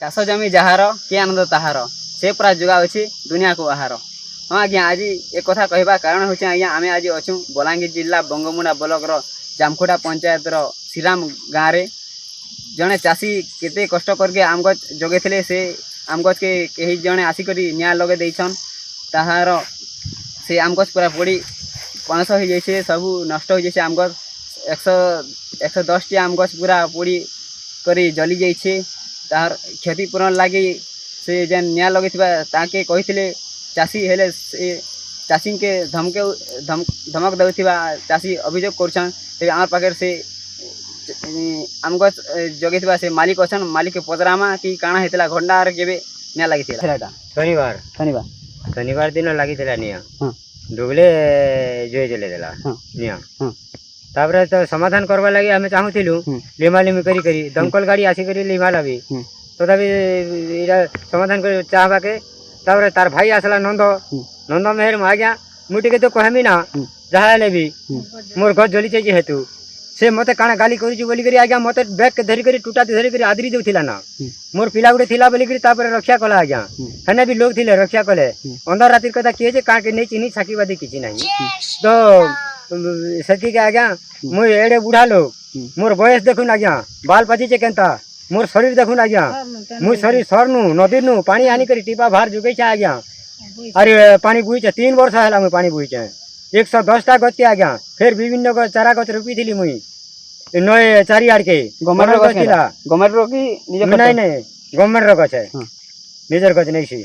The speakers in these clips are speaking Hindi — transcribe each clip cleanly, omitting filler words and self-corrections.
चाष जमी जार कि आनंद ताहार से पूरा जुगा अच्छी दुनिया को आहार। हाँ आज्ञा आज एक कथा कहवा कारण हूँ आज्ञा आम आज अच्छू बलांगीर जिला बंगमुंडा ब्लॉक जामखोटा पंचायत श्रीराम गाँव में जड़े चाषी केते कष्ट करके आम गछ जगे से आम गछ के कहीं जड़े आसिक निआ लगे देछन ताहार से आम गछ पूरा पड़ी पाँच हो जाए सब नष्ट हो जाए आम गछ 110 टी आम गछ पूरा पड़ी करी जली जाइए तार क्षतिपूरण लगी से जेन निआ लगे ताके कही चाषी हेले से चाषी के धमक देउथिबा चाषी अभियोग करछन तेरे आम पाखे से आम गछ जगे से मालिक अच्छन मालिक के पचरामा कि काଣା हेतला घंटा केबे निआ लगी शनिवार शनिवार शनिवार दिन लगी निआ डुबले जोई चले देला निआ तापर तो समाधान करवा लगी हमें चाहूलु लिमा लिमी करी दमकल गाड़ी आसिक लिमाला भी तथापि समाधान कर चाहवा के तापर तार भाई आसला नंद मेहर आज्ञा मुझे तो कहमी ना जहाँ भी मोर घर जली चाहिए हेतु से मते काना गाली करी बोलिक आज्ञा मते बैग के धरिक टूटा धरिक आदरी देउथिला ना मोर पिला गुटे थिला बोलिक तापर रक्षा कला आज्ञा हेने भी लोग थिले रक्षा कले अंधार रातिर कथा किए जे का के नहीं चिनी साकीबादी किछि नहीं तो सती के आज्ञा मुझ एड़े बुढ़ा लोग मोर बयस देखुन आज्ञा बाल पाचिचे केनता मोर शरीर देखुन आज्ञा मुझ शरीर सरनु नदी नु पानी आनी करी टीपा भार जुगै छे आज्ञा अरे पानी बुई छे 3 वर्ष हैला मुझ पानी बुई छे 110 टा गछ आज्ञा फिर विभिन्न चारा गछ रोपी थिली मुई नय चारियाड़ के गवर्नमेंट गछ थिला गवर्नमेंट रो की निजे नहीं नहीं गवर्नमेंट रो गछ है निजर गछ नहीं छी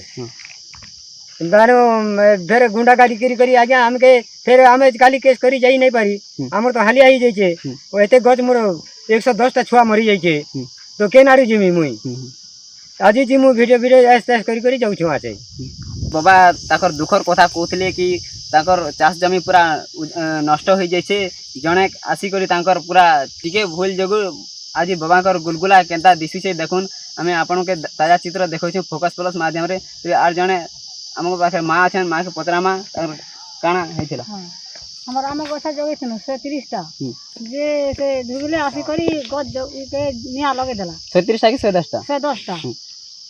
दानो फिर गुंडा गाड़ी करी आज्ञा हमके फिर हमें काली केस करी जाई नहीं पारी हमर तो हालिया ही जाइए ओ एते गछ मोर 110 टा छुआ मरी जाइए तो के नाड़ी जिमी मुई आज जी मु वीडियो ऐसे करी जाऊ छु आछे बाबा ताकर दुखर कथा कहथिले कि ताकर चाष जमी पूरा नष्ट हो जाइए जड़े आसिक पूरा टिके भूल जोगु आज बाबाकर गुलगुला केनता दिशुचे देखुन आम आपण के ताजा चित्र देखो फोकस प्लस माध्यम रे आर जड़े आम पाखे माँ अच्छे माँ के पचरामा काଣା होइथिला हमर आम गछा जगैथिनु 30 टा जे से धुबले आसी करी गछ के निया लगे देला 30 टा कि 110 टा 110 टा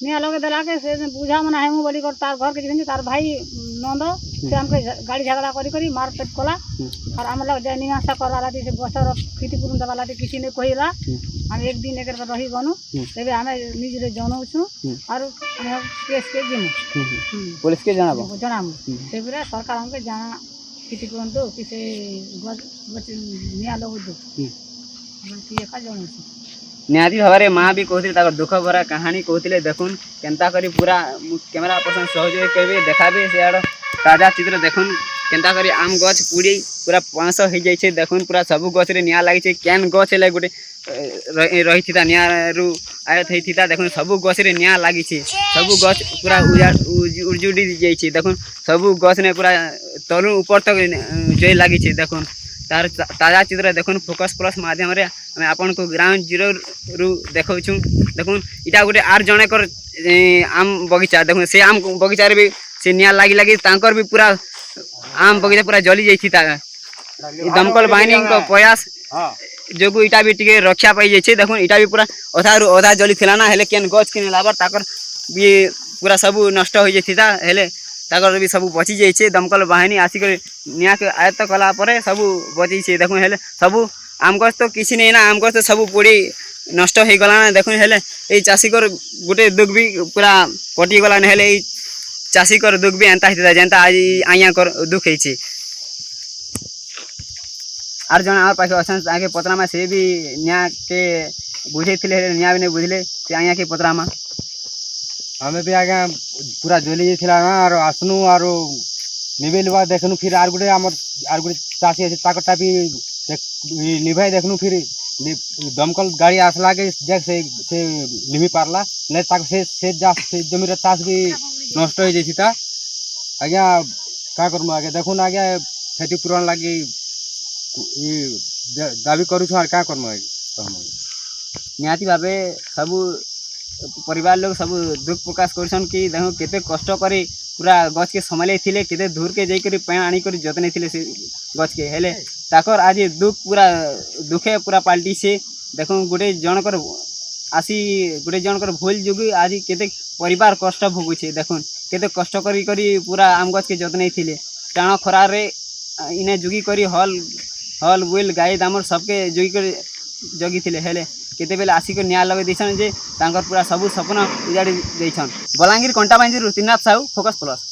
निया लगे देला के से बुझा मना हेमु बोली कर तार घर के जिन तार भाई नंद से हमके गाड़ी झगड़ा करी मार पेट कला और आम लग जे नियासा करवाला से बसर क्षतिपूरण देवाला किसी ने कहिला हम एक दिन एकर रही गनु तेबे हमें निज रे जनौ छु और हम केस के जिमु पुलिस के जणाबो तेबे सरकार हमके जाना क्षतिपूरण दो कि से गछ निया लगो दो हम की एका जनौ छु निहाती भाव माँ भी कहते दुख भरा कहानी कहते देखुन केनता करी पूरा कैमेरा पर्सन सहयोग करेंगे देखाबे से आड़ ताजा चित्र देखुन केनता करी आम गछ पूरी पूरा 500 हो जाए देखुन पूरा सब गछ रे निया लगी केन गछ है गोटे रही था निया रु आयत होता देखुन सब गछ रे निया लगी सब गछ पूरा उजुड़ी जाइए देखुन सब गछ ने पूरा तलु ऊपर तक जय लगी देखुन तार ताजा चित्र देखुन फोकस प्लस माध्यम रे हमें आपन को ग्राउंड जीरो रु देखौ छु देखुन इटा गोटे आर जणे कर आम बगीचा देखुन से आम बगीचा रे भी से निया लागी तांकर भी पूरा आम बगीचा पूरा जली जाइथि ता दमकल बाहिनी को प्रयास जोगु इटा भी टिके रक्षा पाई जाइछे देखुन इटा भी पूरा अधा जली थिला ना हेले केन गछ किने लाबर ताकर भी पूरा सब नष्ट हो जाइथि ता हेले ताकर भी सब बची जाइए दमकल बाहिनी आसिक निया के आयत्त कला परे सब बची देखुन हेले सब आम गछ तो किसी नहीं ना आम गछ तो सब पूरी नष्ट हो गला ना देखुन हेले ए चाषी कर गोटे दुख भी पूरा कटि गला ना हेले चाषी कर दुख भी एंता हिता जेंता आज आइया कर दुख है आर जन आर पाखे असन आगे पतरामा से भी निया के बुझे थिले निया भी नहीं बुझले से आइया के पतरामा हमें भी आगे पूरा जली जाइथिला ना और आसनु और निबेलवा देखनु फिर आर गुटे हमर आर गुटे चासी আছে ताकटा भी निभाई देखनु फिर दमकल गाड़ी आसला के देख से निभि पारला ने ताक से जा से जमीर चास भी नष्ट हो जाइथिता आज्ञा का करमु आगे देखुन आगे क्षतिपूरण लागि दाबी करू छ और का करमु निहाती भावे सब परिवार लोग सब दुख प्रकाश करछन कि देखो केते कष्ट करी पूरा गछ के संभाले थिले केते दूर के जाई करी पेण आनी करी जतने थिले से गछ के हेले ताकर आज दुख पूरा दुखे पूरा पाल्टी से देखो गोटे जनकर আসি গোটে জনকর ভুল যোগী আজ কেতে পরিবার কষ্ট ভোগুছে দেখুন কেতে কষ্ট করি করি পুরা আম গছকে যত্নেই ଥିଲେ টাণ খরারে ইনে যোগী করি হল হল বুল গাଈ দামর সবকে যোগী করে জগিଥିଲେ ହେଲେ କେତେବେଳେ ଆସିକି ନିଆଁ ଲଗାଇ ଦେଇଛନ୍ ଯେ ତାଙ୍କର ପୁରା ସବୁ ସ୍ୱପ୍ନ ଉଜାଡ଼ି ଦେଇଛନ୍। ବଲାଙ୍ଗୀର କଣ୍ଟାବାଞ୍ଜିରୁ ତ୍ରିନାଥ ସାହୁ, ଫୋକସ୍ ପ୍ଲସ୍।